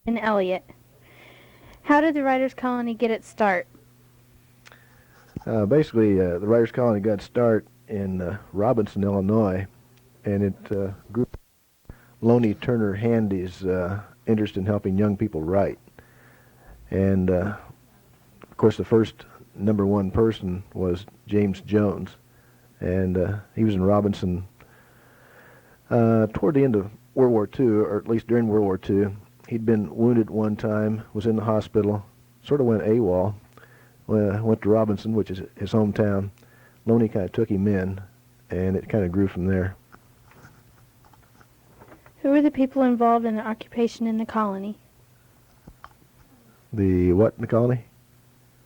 and Elliot. How did the Writers' Colony get its start? Basically, the Writers' Colony got its start in Robinson, Illinois, and it grew Loney Turner Handy's interest in helping young people write. And, of course, the first number one person was James Jones, and he was in Robinson toward the end of World War II, or at least during World War II. He'd been wounded one time, was in the hospital, sort of went AWOL, went to Robinson, which is his hometown. Loney kind of took him in, and it kind of grew from there. Who were the people involved in the occupation in the colony? The what in the colony?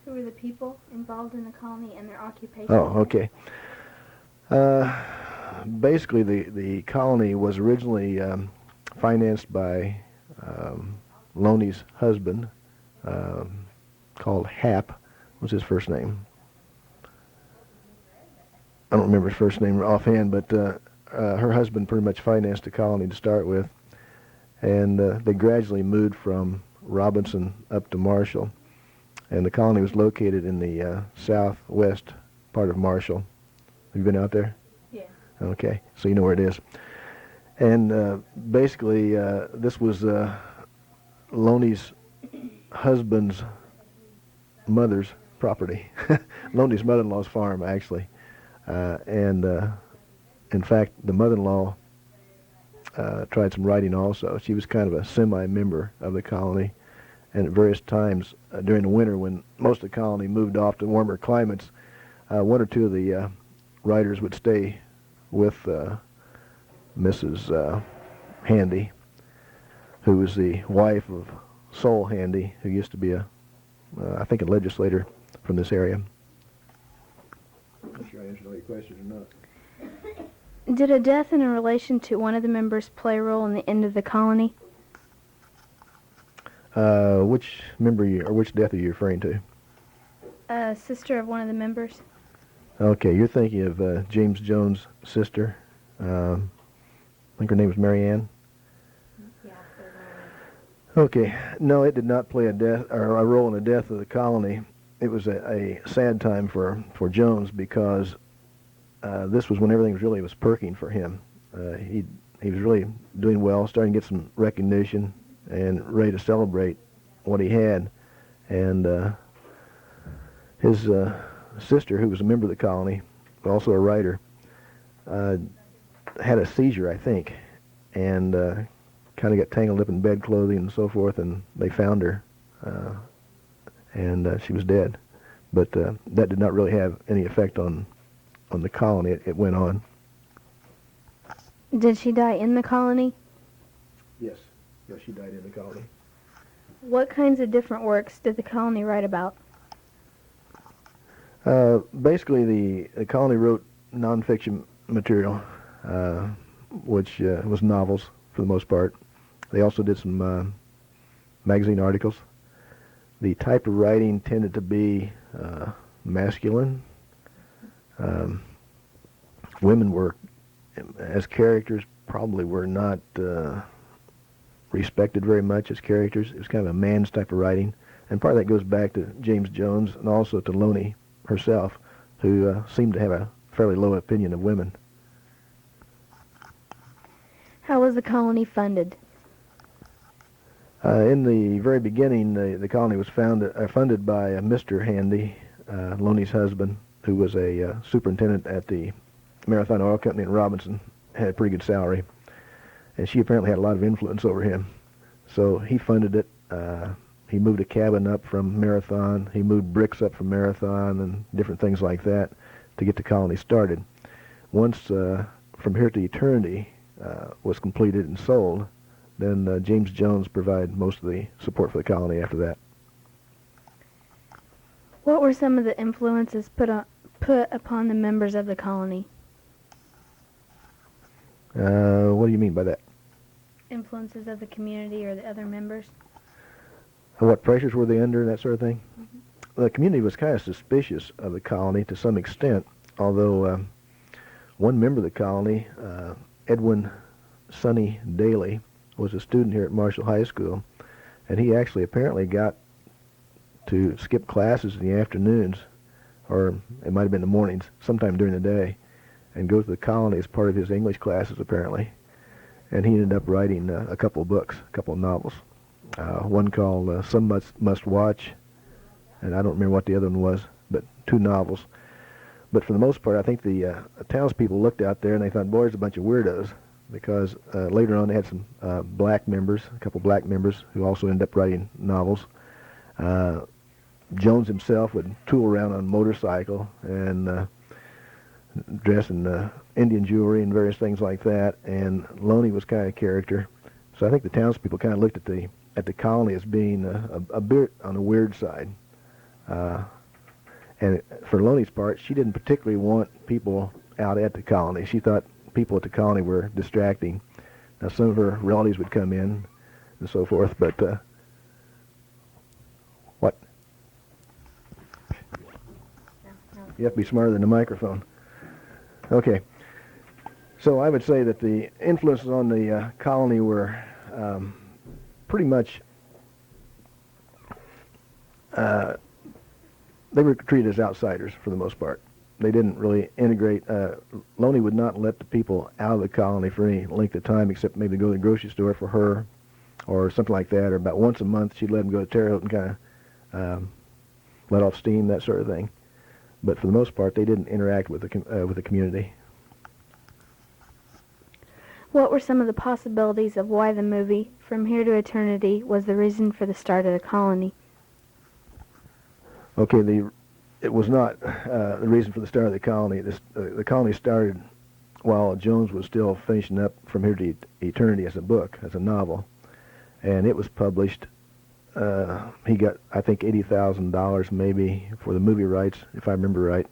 Who were the people involved in the colony and their occupation? Oh, okay. Basically, the colony was originally financed by Loney's husband, called Hap, was his first name. I don't remember his first name offhand, but her husband pretty much financed the colony to start with, and they gradually moved from Robinson up to Marshall, and the colony was located in the southwest part of Marshall. Have you been out there? Yeah. Okay, so you know where it is. And basically, this was Loney's husband's mother's property. Loney's mother-in-law's farm, actually. And in fact, the mother-in-law tried some writing also. She was kind of a semi-member of the colony. And at various times during the winter, when most of the colony moved off to warmer climates, one or two of the writers would stay with Mrs. Handy, who was the wife of Sol Handy, who used to be I think a legislator from this area. I'm not sure I answered all your questions or not. Did a death in relation to one of the members play a role in the end of the colony? Which member or which death are you referring to? A sister of one of the members. Okay, you're thinking of James Jones' sister. I think her name was Mary Ann. Yeah. Okay, no, it did not play a role in the death of the colony. It was a sad time for Jones because this was when everything really was perking for him. He was really doing well, starting to get some recognition, and ready to celebrate what he had. And his sister, who was a member of the colony, but also a writer, had a seizure, I think, and kind of got tangled up in bedclothing and so forth, and they found her, and she was dead. But that did not really have any effect on the colony. It went on. Did she die in the colony? Yes. Yes, she died in the colony. What kinds of different works did the colony write about? Basically, the colony wrote nonfiction material, which was novels for the most part. They also did some magazine articles. The type of writing tended to be masculine. Women were, as characters, probably were not respected very much as characters. It was kind of a man's type of writing. And part of that goes back to James Jones and also to Loney herself, who seemed to have a fairly low opinion of women. How was the colony funded? In the very beginning, the colony was funded by Mr. Handy, Loney's husband, who was a superintendent at the Marathon Oil Company in Robinson, had a pretty good salary. And she apparently had a lot of influence over him. So he funded it. He moved a cabin up from Marathon. He moved bricks up from Marathon and different things like that to get the colony started. Once From Here to Eternity was completed and sold, then James Jones provided most of the support for the colony after that. What were some of the influences put upon the members of the colony? What do you mean by that? Influences of the community or the other members? What pressures were they under and that sort of thing? Mm-hmm. The community was kind of suspicious of the colony to some extent, although one member of the colony, Edwin Sonny Daly, was a student here at Marshall High School, and he actually apparently got to skip classes in the afternoons, or it might have been the mornings, sometime during the day, and go to the colony as part of his English classes apparently. And he ended up writing a couple of books, a couple of novels. One called Some Must Watch, and I don't remember what the other one was, but 2 novels. But for the most part, I think the townspeople looked out there and they thought, boy, there's a bunch of weirdos, because later on they had some black members, a couple black members, who also ended up writing novels. Jones himself would tool around on a motorcycle and dress in Indian jewelry and various things like that, and Loney was kind of a character. So I think the townspeople kind of looked at the colony as being a bit on the weird side. And for Loney's part, she didn't particularly want people out at the colony. She thought people at the colony were distracting. Now, some of her relatives would come in and so forth, but what? You have to be smarter than the microphone. Okay. So I would say that the influences on the colony were pretty much, they were treated as outsiders for the most part. They didn't really integrate. Loney would not let the people out of the colony for any length of time, except maybe go to the grocery store for her or something like that, or about once a month she'd let them go to Terre Haute and kind of let off steam, that sort of thing. But for the most part, they didn't interact with the community. What were some of the possibilities of why the movie From Here to Eternity was the reason for the start of the colony? Okay, it was not the reason for the start of the colony. The colony started while Jones was still finishing up From Here to Eternity as a book, as a novel, and it was published. He got, I think, $80,000 maybe for the movie rights, if I remember right.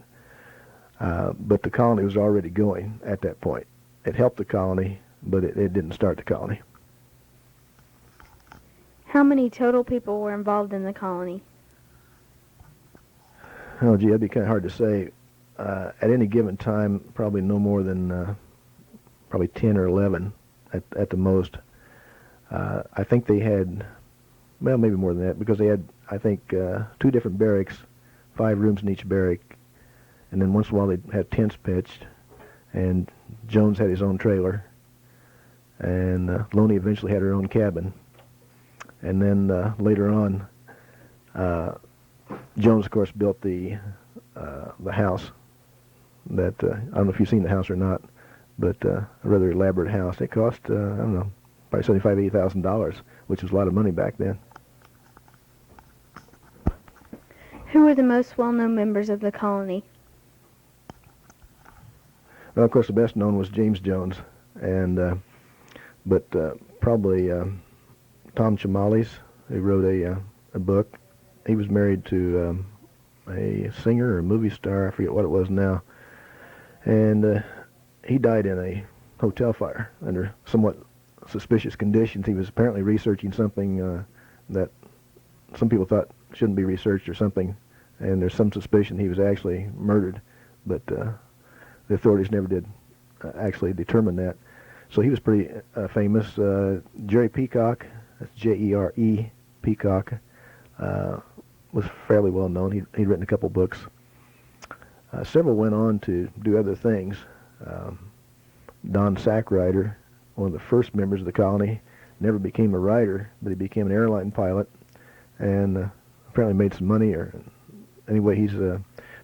But the colony was already going at that point. It helped the colony, but it didn't start the colony. How many total people were involved in the colony? Oh, gee, that'd be kind of hard to say. At any given time, probably no more than probably 10 or 11 at the most. I think they had, well, maybe more than that, because they had, I think, 2 different barracks, 5 rooms in each barrack, and then once in a while they'd have tents pitched, and Jones had his own trailer, and Loney eventually had her own cabin, and then later on, Jones, of course, built the house that, I don't know if you've seen the house or not, but a rather elaborate house. It cost, I don't know, probably $75,000, $80,000, which was a lot of money back then. Who were the most well-known members of the colony? Well, of course, the best known was James Jones, and but probably Tom Chamales, who wrote a book. He was married to a singer or a movie star, I forget what it was now, and he died in a hotel fire under somewhat suspicious conditions. He was apparently researching something that some people thought shouldn't be researched or something, and there's some suspicion he was actually murdered, but the authorities never did actually determine that. So he was pretty famous. Jerry Peacock, that's J-E-R-E, Peacock, was fairly well known. He'd written a couple books. Several went on to do other things. Don Sackrider, one of the first members of the colony, never became a writer, but he became an airline pilot, and apparently made some money. Or anyway, he's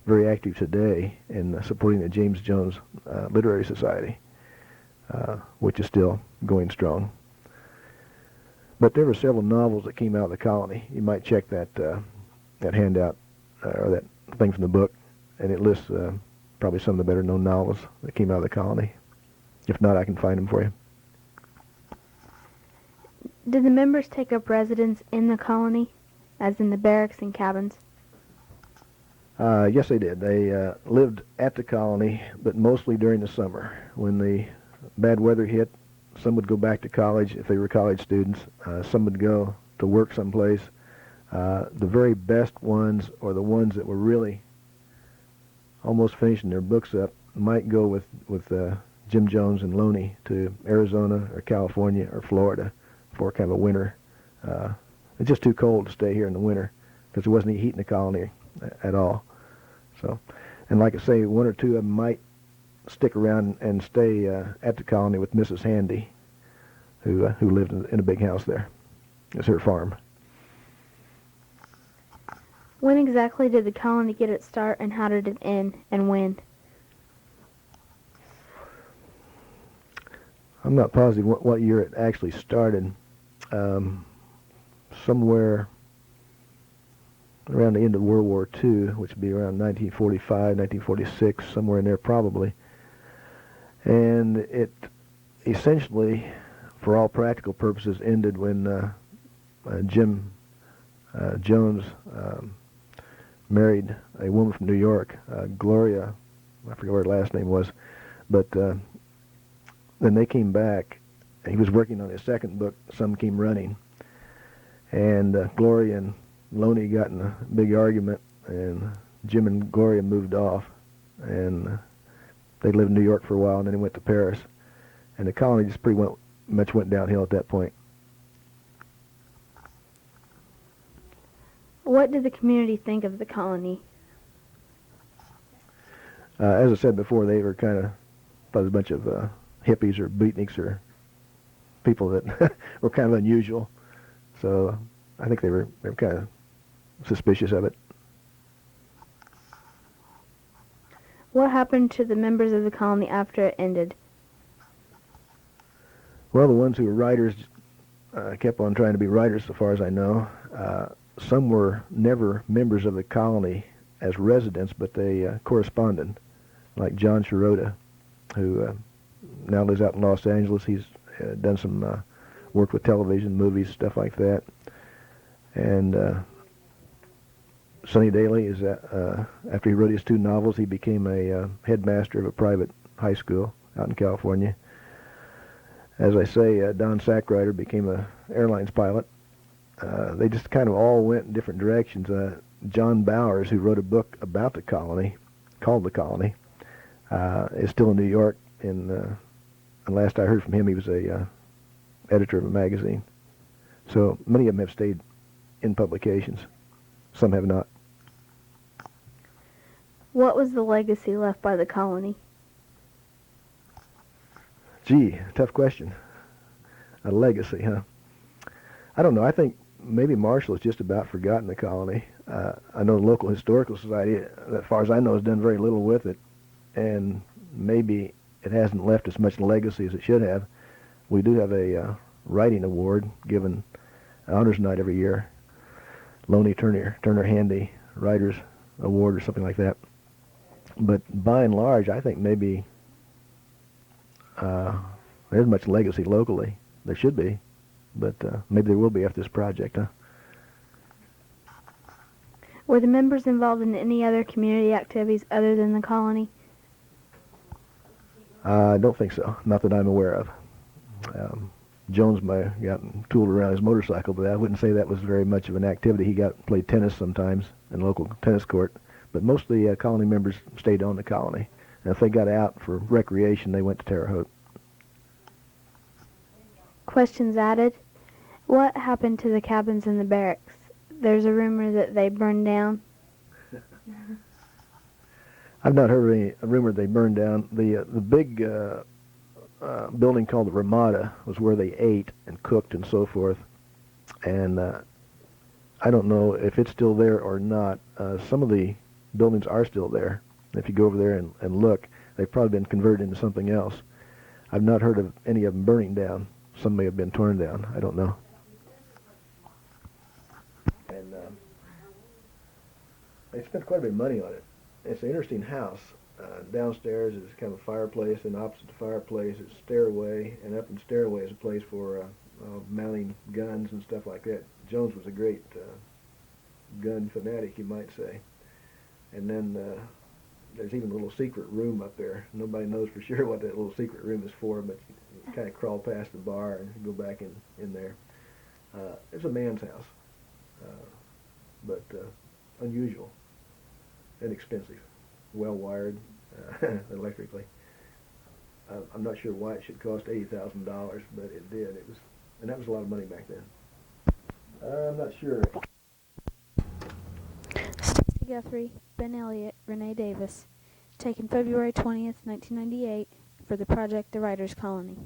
very active today in supporting the James Jones Literary Society, which is still going strong. But there were several novels that came out of the colony. You might check that handout or that thing from the book, and it lists probably some of the better-known novels that came out of the colony. If not, I can find them for you. Did the members take up residence in the colony, as in the barracks and cabins? Yes, they did. They lived at the colony, but mostly during the summer. When the bad weather hit, some would go back to college if they were college students. Some would go to work someplace. The very best ones, or the ones that were really almost finishing their books up, might go with Jim Jones and Loney to Arizona or California or Florida for kind of a winter It's just too cold to stay here in the winter because there wasn't any heat in the colony at all. So, and like I say, one or two of them might stick around and stay at the colony with Mrs. Handy, who lived in a big house there. It's her farm. When exactly did the colony get its start, and how did it end, and when? I'm not positive what year it actually started. Somewhere around the end of World War II, which would be around 1945, 1946, somewhere in there probably. And it essentially, for all practical purposes, ended when Jim Jones married a woman from New York, Gloria, I forget what her last name was, but then they came back. He was working on his second book, Some Came Running, and Gloria and Loney got in a big argument, and Jim and Gloria moved off, and they lived in New York for a while, and then they went to Paris, and the colony just pretty much went downhill at that point. What did the community think of the colony? As I said before, they were kind of thought it was a bunch of hippies or beatniks or people that were kind of unusual. So I think they were kind of suspicious of it. What happened to the members of the colony after it ended? Well, the ones who were writers kept on trying to be writers, so far as I know. Some were never members of the colony as residents, but they corresponded, like John Shirota, who now lives out in Los Angeles. He's done some work with television, movies, stuff like that. And Sonny Daly is after he wrote his 2 novels, he became a headmaster of a private high school out in California. As I say, Don Sackrider became an airlines pilot. They just kind of all went in different directions. John Bowers, who wrote a book about the colony, called The Colony, is still in New York. And last I heard from him, he was a editor of a magazine. So many of them have stayed in publications. Some have not. What was the legacy left by the colony? Gee, tough question. A legacy, huh? I don't know. I think maybe Marshall has just about forgotten the colony. I know the local historical society, as far as I know, has done very little with it, and maybe it hasn't left as much legacy as it should have. We do have a writing award given honors night every year. Loney Turner Handy Writers Award or something like that. But by and large, I think maybe there's much legacy locally. There should be, but maybe there will be after this project, huh? Were the members involved in any other community activities other than the colony? I don't think so. Not that I'm aware of. Jones may have gotten tooled around his motorcycle, but I wouldn't say that was very much of an activity. He played tennis sometimes in a local tennis court, but most of the colony members stayed on the colony. And if they got out for recreation, they went to Terre Haute. Questions added. What happened to the cabins in the barracks? There's a rumor that they burned down. I've not heard of a rumor they burned down. The big building called the Ramada was where they ate and cooked and so forth. And I don't know if it's still there or not. Some of the buildings are still there. If you go over there and look, they've probably been converted into something else. I've not heard of any of them burning down. Some may have been torn down. I don't know. And they spent quite a bit of money on it. It's an interesting house. Downstairs is kind of a fireplace, and opposite the fireplace is a stairway, and up in the stairway is a place for mounting guns and stuff like that. Jones was a great gun fanatic, you might say. And then there's even a little secret room up there. Nobody knows for sure what that little secret room is for, but you kind of crawl past the bar and go back in there. It's a man's house, but unusual, inexpensive, well wired electrically. I'm not sure why it should cost $80,000, but it did. And that was a lot of money back then. I'm not sure. Stacy Guthrie, Ben Elliott, Renee Davis. Taken February 20th, 1998, for the project The Writers' Colony.